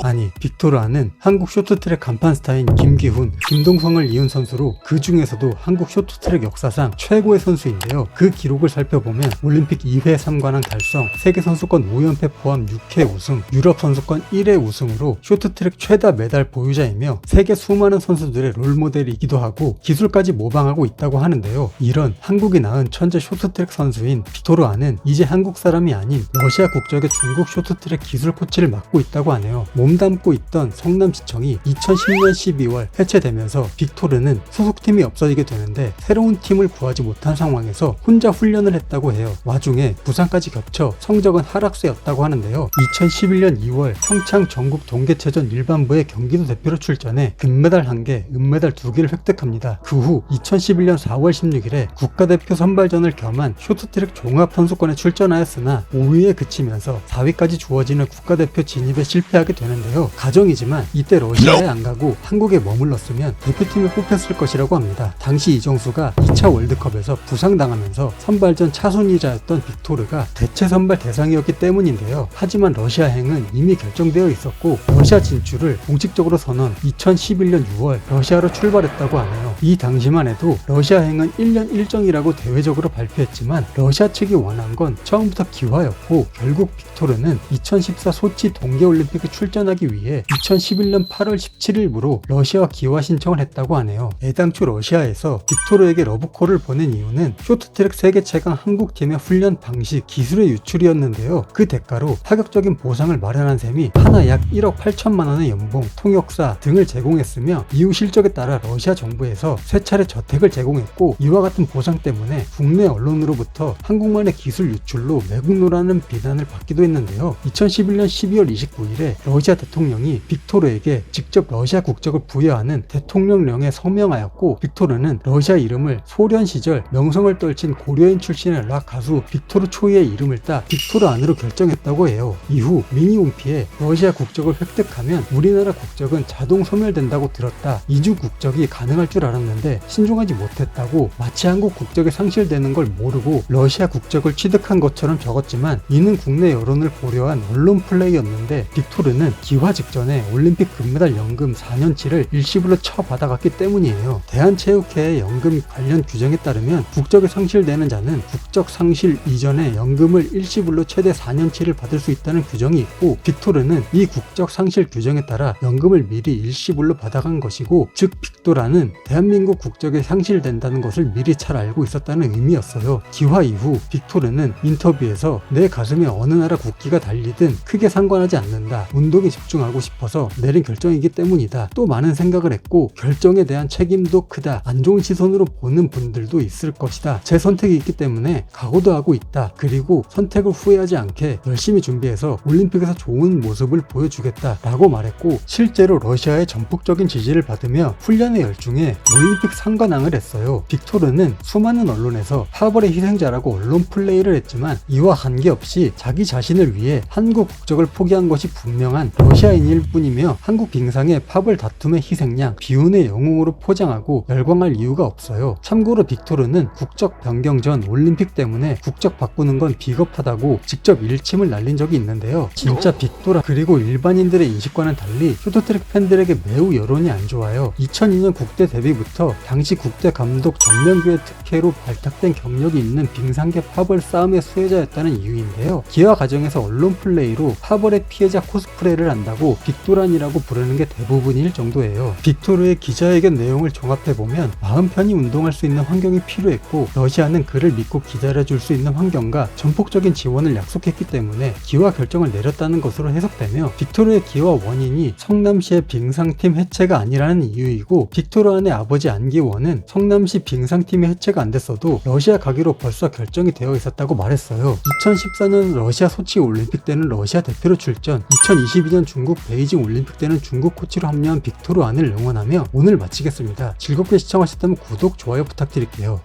아니 빅토르아는 한국 쇼트트랙 간판 스타인 김기훈, 김동성을 이은 선수로 그 중에서도 한국 쇼트트랙 역사상 최고의 선수인데요. 그 기록을 살펴보면 올림픽 2회 3관왕 달성, 세계선수권 5연패 포함 6회 우승, 유럽 선수권 1회 우승으로 쇼트트랙 최다 메달 보유자이며 세계 수많은 선수들의 롤모델이기도 하고 기술까지 모방하고 있다고 하는데요. 이런 한국이 낳은 천재 쇼트트랙 선수인 빅토르아는 이제 한국 사람이 아닌 러시아 국적의 중국 쇼트트랙 기술 코치를 맡고 있다고 하네요. 몸담고 있던 성남시청이 2010년 12월 해체되면서 빅토르는 소속팀이 없어지게 되는데 새로운 팀을 구하지 못한 상황에서 혼자 훈련을 했다고 해요. 와중에 부상까지 겹쳐 성적은 하락세였다고 하는데요. 2011년 2월 평창 전국 동계체전 일반부의 경기도 대표로 출전해 금메달 1개, 은메달 2개를 획득합니다. 그 후 2011년 4월 16일에 국가대표 선발전을 겸한 쇼트트랙 종합선수권에 출전하였으나 5위에 그치면서 4위까지 주어지는 국가대표 진입에 실패하게 되는데요. 가정이지만 이때 러시아에 안 가고 한국에 머물렀으면 대표팀에 뽑혔을 것이라고 합니다. 당시 이정수가 2차 월드컵에서 부상당하면서 선발전 차순위자였던 빅토르가 대체 선발 대상이었기 때문인데요. 하지만 러시아행은 이미 결정되어 있었고 러시아 진출을 공식적으로 선언 2011년 6월 러시아로 출발했다고 하네요. 이 당시만 해도 러시아행은 1년 일정이라고 대외적으로 발표했지만 러시아 측이 원한 건 처음부터 기화였고 결국 빅토르는 2014 소치 동계올림픽에 출전하기 위해 2011년 8월 17일부로 러시아와 기화 신청을 했다고 하네요. 애당초 러시아에서 빅토르에게 러브콜을 보낸 이유는 쇼트트랙 세계 최강 한국팀의 훈련 방식, 기술의 유출이었는데요. 그 대가로 파격적인 보상을 마련한 셈이 하나 약 1억 8천만 원의 연봉, 통역사 등을 제공했으며 이후 실적에 따라 러시아 정부에서 세 차례 저택을 제공했고 이와 같은 보상 때문에 국내 언론으로부터 한국만의 기술 유출로 매국노라는 비난을 받기도 했는데요. 2011년 12월 29일에 러시아 대통령이 빅토르에게 직접 러시아 국적을 부여하는 대통령령에 서명하였고 빅토르는 러시아 이름을 소련 시절 명성을 떨친 고려인 출신의 락 가수 빅토르 초이의 이름을 따 빅토르 안으로 결정했다고 해요. 이후 미니홈피에 러시아 국적을 획득하면 우리나라 국적은 자동 소멸된다고 들었다. 이주 국적이 가능할 줄 알았는데 신중하지 못했다고 마치 한국 국적이 상실되는 걸 모르고 러시아 국적을 취득한 것처럼 적었지만 이는 국내 여론을 고려한 언론 플레이였는데 빅토르는 기화 직전에 올림픽 금메달 연금 4년치를 일시불로 처받아갔기 때문이에요. 대한체육회의 연금 관련 규정에 따르면 국적이 상실되는 자는 국적 상실 이전에 연금을 일시불로 최대 4년치를 받을 수 있다는 규정이 있고 빅토르는 이 국적 상실 규정에 따라 연금을 미리 일시불로 받아간 것이고 즉 빅토르는 대한민국 국적이 상실된다는 것을 미리 잘 알고 있었다는 의미였어요. 기화 이후 빅토르는 인터뷰에서 내 가슴에 어느 나라 국기가 달리든 크게 상관하지 않는다. 운동에 집중하고 싶어서 내린 결정이기 때문이다. 또 많은 생각을 했고 결정에 대한 책임도 크다. 안 좋은 시선으로 보는 분들도 있을 것이다. 제 선택이 있기 때문에 각오도 하고 있다. 그리고 선택을 후회하지 않게 열심히 준비해서 올림픽에서 좋은 모습을 보여주겠다 라고 말했고 실제로 러시아의 전폭적인 지지를 받으며 훈련에 열중해 올림픽 상관왕을 했어요. 빅토르는 수많은 언론에서 파벌의 희생자라고 언론 플레이를 했지만 이와 관계없이 자기 자신을 위해 한국 국적을 포기한 것이 분명한 러시아인일 뿐이며 한국 빙상의 파벌 다툼의 희생양, 비운의 영웅으로 포장하고 열광할 이유가 없어요. 참고로 빅토르는 국적 변경 전 올림픽 때문에 국적 바꾸는 건 비겁하다고 직접 일침을 날린 적이 있는데요. 진짜 빅토르 그리고 일반인들의 인식과는 달리 쇼트트랙 팬들에게 매우 여론이 안 좋아요. 2002년 국대 데뷔부터 당시 국대 감독 전명규의 특혜로 발탁된 경력이 있는 빙상계 파벌 싸움의 수혜자였다는 이유인데요. 기화 과정에서 언론 플레이로 파벌의 피해자 코스프레를 한다고 빅토란이라고 부르는 게 대부분일 정도예요. 빅토르의 기자회견 내용을 종합해보면 마음 편히 운동할 수 있는 환경이 필요했고 러시아는 그를 믿고 기다려줄 수 있는 환경과 전폭적인 지원을 약속했기 때문에 기화 결정을 내렸다는 것으로 해석되며 빅토르의 기화 원인이 성남시의 빙상팀 해체가 아니라는 이유이고 빅토르안의 아버지 안기원은 성남시 빙상팀이 해체가 안 됐어도 러시아 가기로 벌써 결정이 되어 있었다고 말했어요. 2014년 러시아 소치 올림픽 때는 러시아 대표로 출전, 2022년 중국 베이징 올림픽 때는 중국 코치로 합류한 빅토르안을 응원하며 오늘 마치겠습니다. 즐겁게 시청하셨다면 구독, 좋아요 부탁드릴게요.